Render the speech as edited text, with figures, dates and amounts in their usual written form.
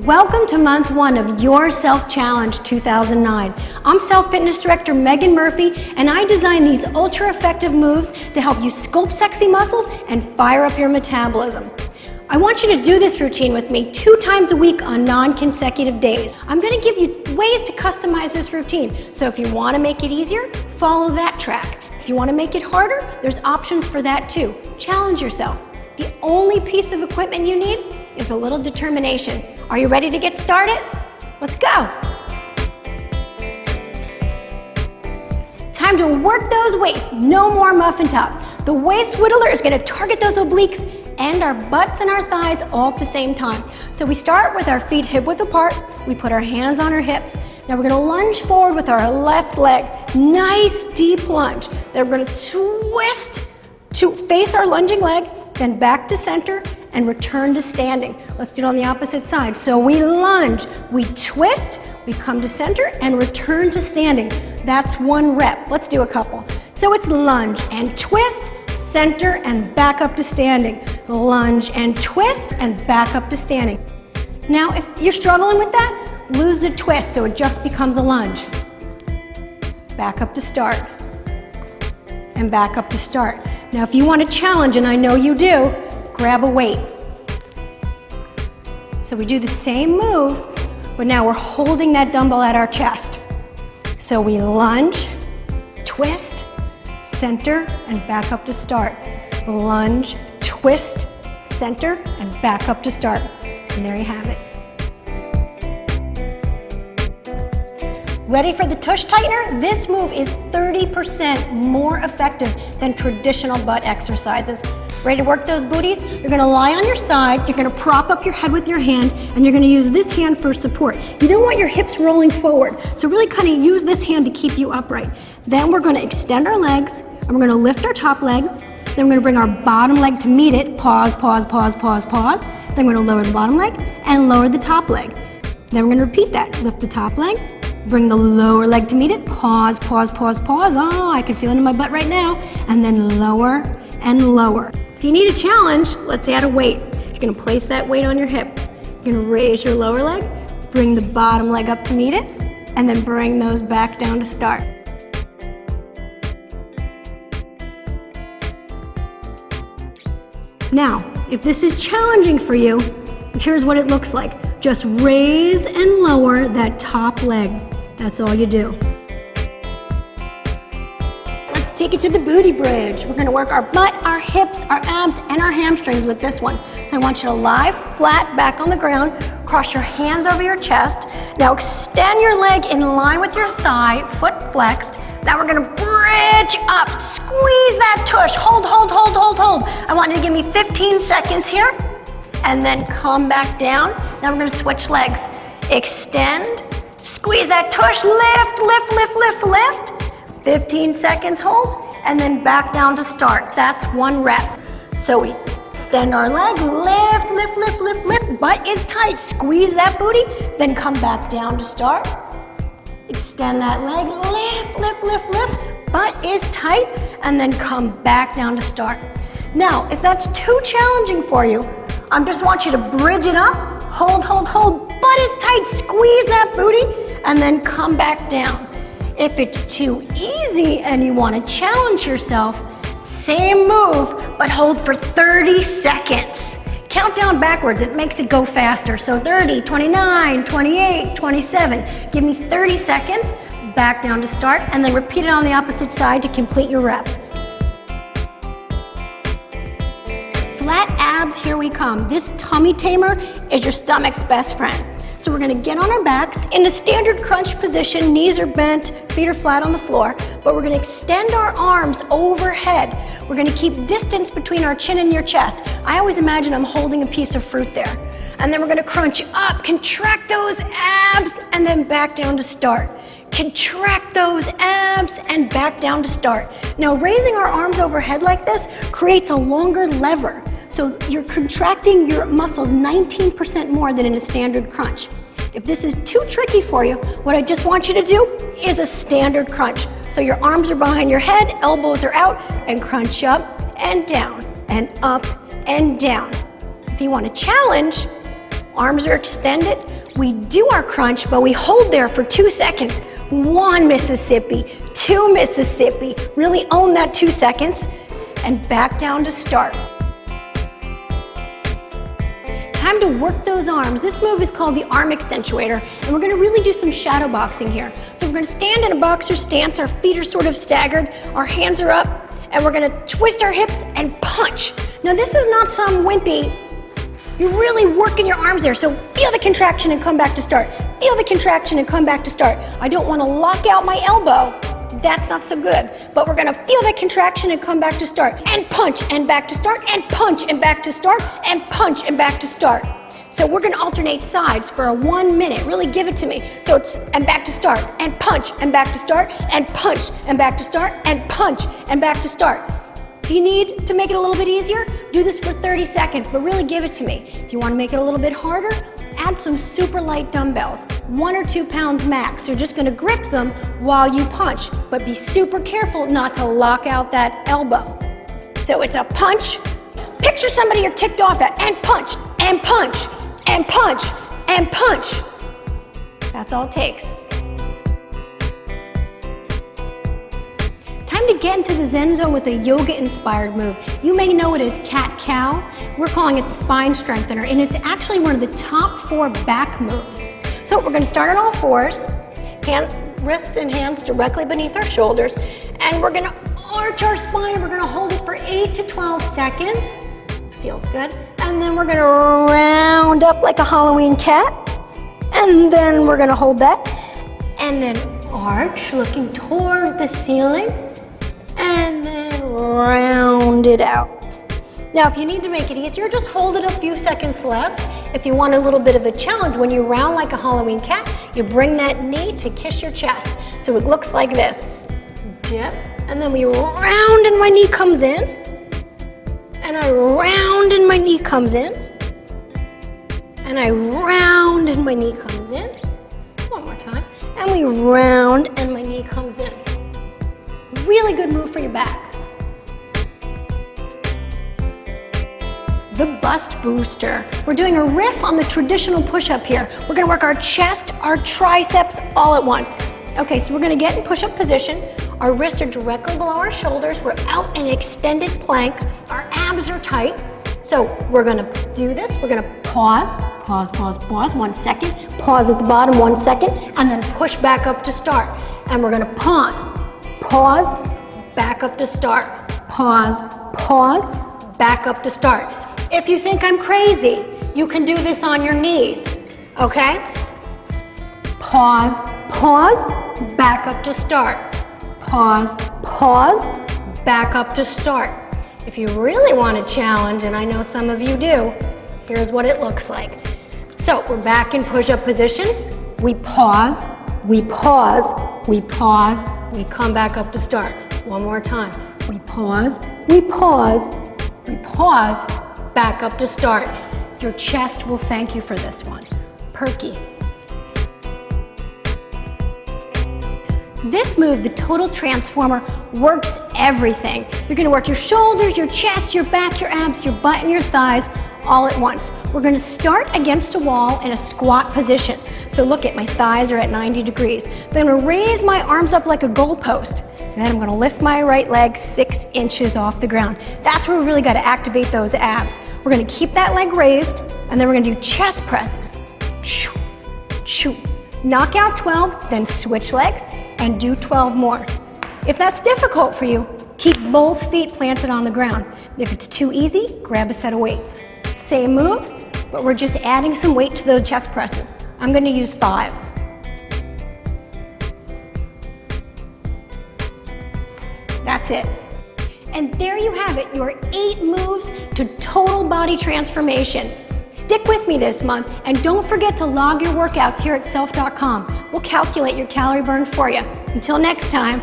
Welcome to month 1 of Your Self Challenge 2009. I'm Self Fitness Director Megan Murphy, and I design these ultra effective moves to help you sculpt sexy muscles and fire up your metabolism. I want you to do this routine with me 2 times a week on non-consecutive days. I'm going to give you ways to customize this routine. So if you want to make it easier, follow that track. If you want to make it harder, there's options for that too. Challenge yourself. The only piece of equipment you need is a little determination. Are you ready to get started? Let's go. Time to work those waists. No more muffin top. The waist whittler is going to target those obliques and our butts and our thighs all at the same time. So we start with our feet hip width apart. We put our hands on our hips. Now we're going to lunge forward with our left leg. Nice deep lunge. Then we're going to twist to face our lunging leg, then back to center and return to standing. Let's do it on the opposite side. So we lunge, we twist, we come to center and return to standing. That's 1 rep. Let's do a couple. So it's lunge and twist, center and back up to standing. Lunge and twist and back up to standing. Now if you're struggling with that, lose the twist so it just becomes a lunge. Back up to start and back up to start. Now if you want to challenge, and I know you do, grab a weight. So we do the same move, but now we're holding that dumbbell at our chest. So we lunge, twist, center, and back up to start. Lunge, twist, center, and back up to start. And there you have it. Ready for the tush tightener? This move is 30% more effective than traditional butt exercises. Ready to work those booties? You're going to lie on your side, you're going to prop up your head with your hand, and you're going to use this hand for support. You don't want your hips rolling forward, so really kind of use this hand to keep you upright. Then we're going to extend our legs, and we're going to lift our top leg. Then we're going to bring our bottom leg to meet it. Pause, pause, pause, pause, pause. Then we're going to lower the bottom leg and lower the top leg. Then we're going to repeat that. Lift the top leg, bring the lower leg to meet it. Pause, pause, pause, pause. Oh, I can feel it in my butt right now. And then lower and lower. If you need a challenge, let's add a weight. You're going to place that weight on your hip. You're going to raise your lower leg, bring the bottom leg up to meet it, and then bring those back down to start. Now, if this is challenging for you, here's what it looks like. Just raise and lower that top leg. That's all you do. Let's take it to the booty bridge. We're going to work our butt, our hips, our abs, and our hamstrings with this one. So I want you to lie flat back on the ground, cross your hands over your chest. Now extend your leg in line with your thigh, foot flexed. Now we're going to bridge up, squeeze that tush. Hold, hold, hold, hold, hold. I want you to give me 15 seconds here. And then come back down. Now we're going to switch legs. Extend, squeeze that tush, lift, lift, lift, lift, lift. 15 seconds, hold, and then back down to start. That's 1 rep. So we extend our leg, lift, lift, lift, lift, lift. Butt is tight, squeeze that booty, then come back down to start. Extend that leg, lift, lift, lift, lift. Butt is tight, and then come back down to start. Now, if that's too challenging for you, I just want you to bridge it up, hold, hold, hold, butt is tight, squeeze that booty, and then come back down. If it's too easy and you want to challenge yourself, same move, but hold for 30 seconds. Count down backwards, it makes it go faster. So 30, 29, 28, 27. Give me 30 seconds, back down to start, and then repeat it on the opposite side to complete your rep. Flat abs, here we come. This tummy tamer is your stomach's best friend. So we're going to get on our backs in a standard crunch position. Knees are bent, feet are flat on the floor, but we're going to extend our arms overhead. We're going to keep distance between our chin and your chest. I always imagine I'm holding a piece of fruit there. And then we're going to crunch up, contract those abs, and then back down to start. Contract those abs and back down to start. Now raising our arms overhead like this creates a longer lever. So you're contracting your muscles 19% more than in a standard crunch. If this is too tricky for you, what I just want you to do is a standard crunch. So your arms are behind your head, elbows are out, and crunch up and down and up and down. If you want to challenge, arms are extended, We do our crunch, but we hold there for 2 seconds. 1 Mississippi, 2 Mississippi. Really own that 2 seconds. And back down to start. Time to work those arms. This move is called the arm accentuator, and we're gonna really do some shadow boxing here. So we're gonna stand in a boxer stance, our feet are sort of staggered, our hands are up, and we're gonna twist our hips and punch. Now this is not some wimpy, you're really working your arms there, so feel the contraction and come back to start. Feel the contraction and come back to start. I don't wanna lock out my elbow. That's not so good, but we're gonna feel that contraction and come back to start, and punch and back to start, and punch and back to start, and punch and back to start. So we're gonna alternate sides for a 1 minute, really give it to me. So it's, and back to start, and punch and back to start, and punch and back to start, and punch and back to start. If you need to make it a little bit easier, do this for 30 seconds, but really give it to me. If you wanna make it a little bit harder, add some super light dumbbells, 1 or 2 pounds max. You're just gonna grip them while you punch, but be super careful not to lock out that elbow. So it's a punch. Picture somebody you're ticked off at, and punch, and punch, and punch, and punch. That's all it takes. Time to get into the Zen zone with a yoga-inspired move. You may know it as cat-cow. We're calling it the spine strengthener, and it's actually one of the top 4 back moves. So we're gonna start on all fours, wrists and hands directly beneath our shoulders, and we're gonna arch our spine, and we're gonna hold it for 8 to 12 seconds. Feels good. And then we're gonna round up like a Halloween cat, and then we're gonna hold that, and then arch, looking toward the ceiling, and then round it out. Now, if you need to make it easier, just hold it a few seconds less. If you want a little bit of a challenge, when you round like a Halloween cat, you bring that knee to kiss your chest. So it looks like this. Dip, and then we round and my knee comes in. And I round and my knee comes in. And I round and my knee comes in. One more time. And we round and my knee comes in. Really good move for your back. The bust booster. We're doing a riff on the traditional push-up here. We're gonna work our chest, our triceps all at once. Okay, so we're gonna get in push-up position. Our wrists are directly below our shoulders. We're out in extended plank. Our abs are tight. So we're gonna do this. We're gonna pause, 1 second. Pause at the bottom, 1 second, and then push back up to start. And we're gonna pause, back up to start. Pause, back up to start. If you think I'm crazy, you can do this on your knees, okay? Pause, back up to start. Pause, back up to start. If you really want a challenge, and I know some of you do, here's what it looks like. So we're back in push-up position. We pause, we come back up to start. One more time. We pause, back up to start. Your chest will thank you for this one. Perky. This move, the Total Transformer, works everything. You're gonna work your shoulders, your chest, your back, your abs, your butt, and your thighs all at once. We're gonna start against a wall in a squat position. So look at my thighs are at 90 degrees. Then I'm gonna raise my arms up like a goalpost. And then I'm gonna lift my right leg 6 inches off the ground. That's where we really gotta activate those abs. We're gonna keep that leg raised, and then we're gonna do chest presses. Shoo, shoo. Knock out 12, then switch legs, and do 12 more. If that's difficult for you, keep both feet planted on the ground. If it's too easy, grab a set of weights. Same move, but we're just adding some weight to those chest presses. I'm gonna use 5s. That's it. And there you have it, your 8 moves to total body transformation. Stick with me this month, and don't forget to log your workouts here at self.com. We'll calculate your calorie burn for you. Until next time.